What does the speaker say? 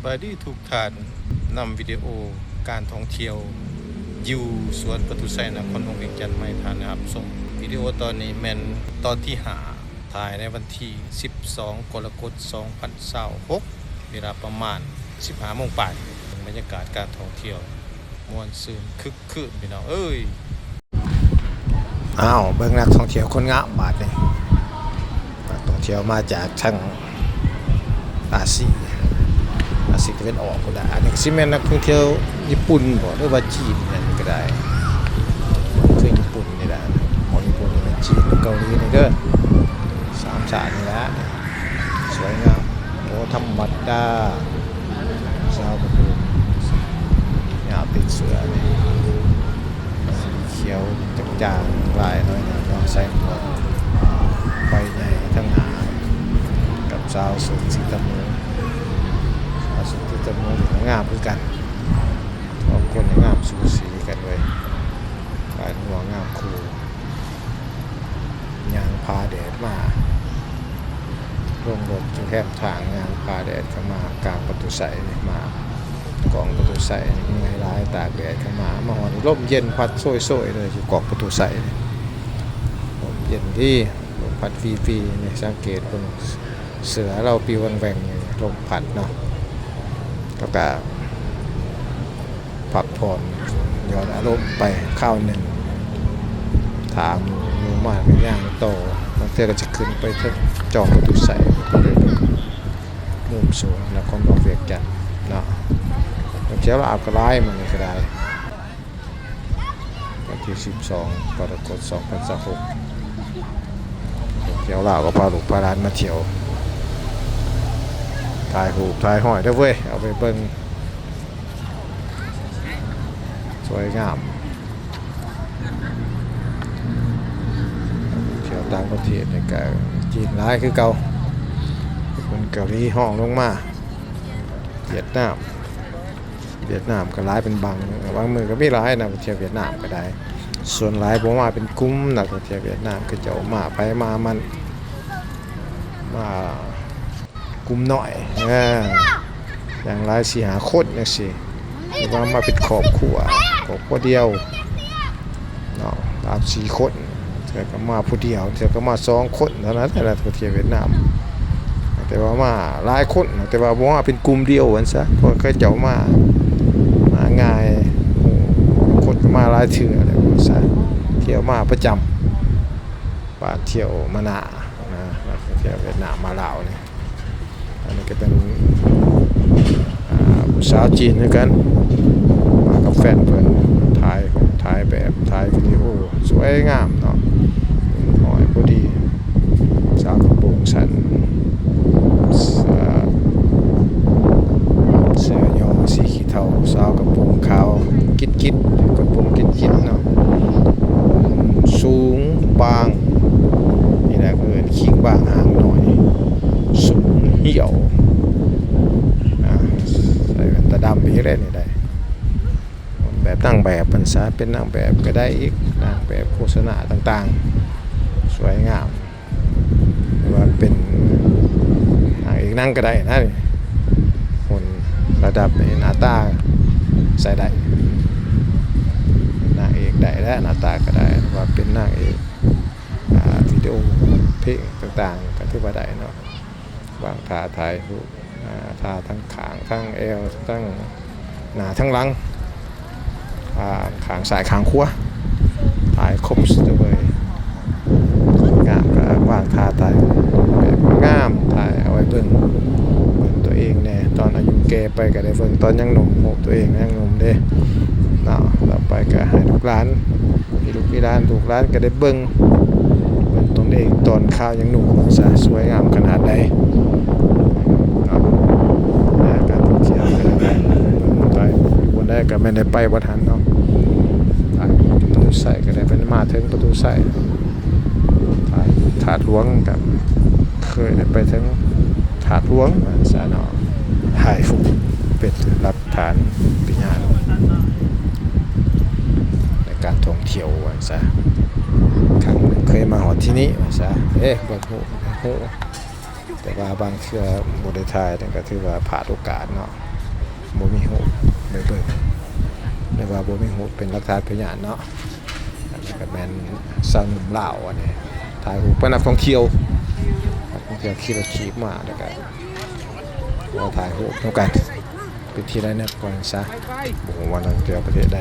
บายดีทุกท่านนำวิดีโอการท่องเที่ยวอยู่สวนปทุไสนครหลวงเวียงจันทร์ไม่ทานนะครับส่งวิดีโอตอนนี้แมนตอนที่5ถ่ายในวันที่12กรกฎาคม2026เวลาประมาณ 15 โมงป่ายบรรยากาศการท่องเที่ยวมวลซืนคึกคืนพี่น้องเอ้ยอ้าวเบิ่งนักท่องเที่ยวคนงามบาดนี่นักท่องเที่ยวมาจากทางอาเซียตะวันออกก็ได้อันนี้ซิแม่นนักท่องเที่ยวญี่ปุ่นบ่หรือว่าจีนนั่นก็ได้คือญี่ปุ่นนี่แหละของญี่ปุ่นนี่จีนเกาหลีนี่เด้อสามชาตินี่แหละสวยงามโอ้ธรรมดาชาวประตูยาวติดเสือนี่สีเขียวจางๆลายน้อยๆเนาะใส่หมวกใบใหญ่ทั้งหากับชาวสุดสีตะมูสุดที่จะมองงามคือกันทุกคนงามสูสีกันเลยการหัวงามคูยางพาแดดมาลงรถจุแคบทางยางพาแดดเข้ามากลางประตูใสมากองประตูใสมีไงร้ายตากแดดเข้ามาหอนร่มเย็นพัดโซ่ๆเลยอยู่กองประตูใสลมเย็นที่ลมพัดฟรีๆเนี่ยสังเกตบนเสือเราปีวันแหว่งลมพัดเนาะแล้วก็พักผ่อนย้อนอารมณ์ไปข้าวหนึ่งถามมูมากย่างโตบางทีก็จะขึ้นไปจองประตูใส่มุมสูงแล้วก็มองเวียงจันทร์เนาะบางทีเราอาบกระไรมันก็ได้วันที่12กรกฎาคม2026เที่ยวลาวก็พาลูกพาหลานมาเที่ยวถ่ายหูถ่ายห้อยได้เว้ยเอาไปเบิ่งสวยงามเที่ยวต่างประเทศในกาจีนร้ายคือเก่าคนเกาหลีห้องลงมาเวียดนามก็ร้ายเป็นบางมือก็ไม่ร้ายนะเที่ยวเวียดนามก็ได้ส่วนร้ายผมมาเป็นกุ้มนักเที่ยวเวียดนามก็จะออกมาไปมามันมากลุ่มหน่อยอย่างไรสิหาคนอย่างสิหรือว่ามาเป็นครอบครัวเดียวเนาะ3-4 คนเธอก็มาผู้เดียวเธอก็มา2 คนเท่านั้นแต่ละประเทศเวียดนามแต่ว่ามาหลายคนแต่ว่าบ่ว่าเป็นกลุ่มเดียวกันซะเพราะเขาเจ้ามาง่ายคนก็มาหลายเทื่ออะไรว่าซะเที่ยวมาประจำว่าเที่ยวมาหน้านะเที่ยวเวียดนามมาลาวนี่อันนี้ก็เป็นผู้สาวจีนด้วยกันมากับแฟนเพื่อนถ่ายแบบถ่ายวิดีโอสวยงามเนาะหอยพอดีสาวกระโปรงสั้นเสื้อยอสีขีเทาสาวกระโปรงขาวกิ๊ดกระโปรงกิ๊ดเนาะสูงบางนี่แหละเกินคิงบางหางหน่อยสูงเหี่ยวใส่แว่นตาดำไปเรื่อยๆได้แบบนั่งแบบบรรษาเป็นนั่งแบบก็ได้อีกนั่งแบบโฆษณาต่างๆสวยงามหรือว่าเป็นนั่งอีกนั่งก็ได้นะคนระดับในหน้าตาใส่ได้นางเอกได้และหน้าตาก็ได้ว่าเป็นนางเอกวิดีโอเพลงต่างๆก็ถือว่าได้เนาะวางท่าถ่ายรูปท่าทั้งขางทั้งเอวทั้งหน้าทั้งหลังขางสายขางขวาถ่ายครบสุดเลยงามก็วางท่าถ่ายแบบงามถ่ายเอาไว้เบิ่งตัวเองเนี่ยตอนอายุแก่ไปก็ได้เบิ่งตอนยังหนุ่มตัวเองยังหนุ่มเด้เนาะต่อไปก็ให้ลูกหลานพี่ร้านก็ได้เบิ่งตนเองตอนข้าวยังหนุ่มสวยงามขนาดใดการท่องเที่ยวก็ได้วันแรกก็ไม่ได้ไปวัดหันเนาะประตูใส่ก็ได้เป็นมาถึงประตูใส่ถาดหลวงกับเคยได้ไปถึงถาดหลวงสาเนาะถ่ายฟุกเป็นรับฐานปิญญาในการท่องเที่ยววันซะครั้งหนึ่งเคยมาหอที่นี้วันซะบางโหแต่ว่าบางเทื่อบริทายนั่นก็ถือว่าผ่านโอกาสเนาะ บ่มีหูไปเบิ่งแต่ว่าบ่มีหูเป็นหลักฐานพยานเนาะอันนี้ก็แม่นสาวหนุ่มลาวอันนี้ถ่ายรูปเป็นนักท่องเที่ยวขี่รถขี่มาแล้วก็เราถ่ายรูปนำกันเป็นที่ได้แนบก่อนซะบ่ว่านักเที่ยวประเทศใด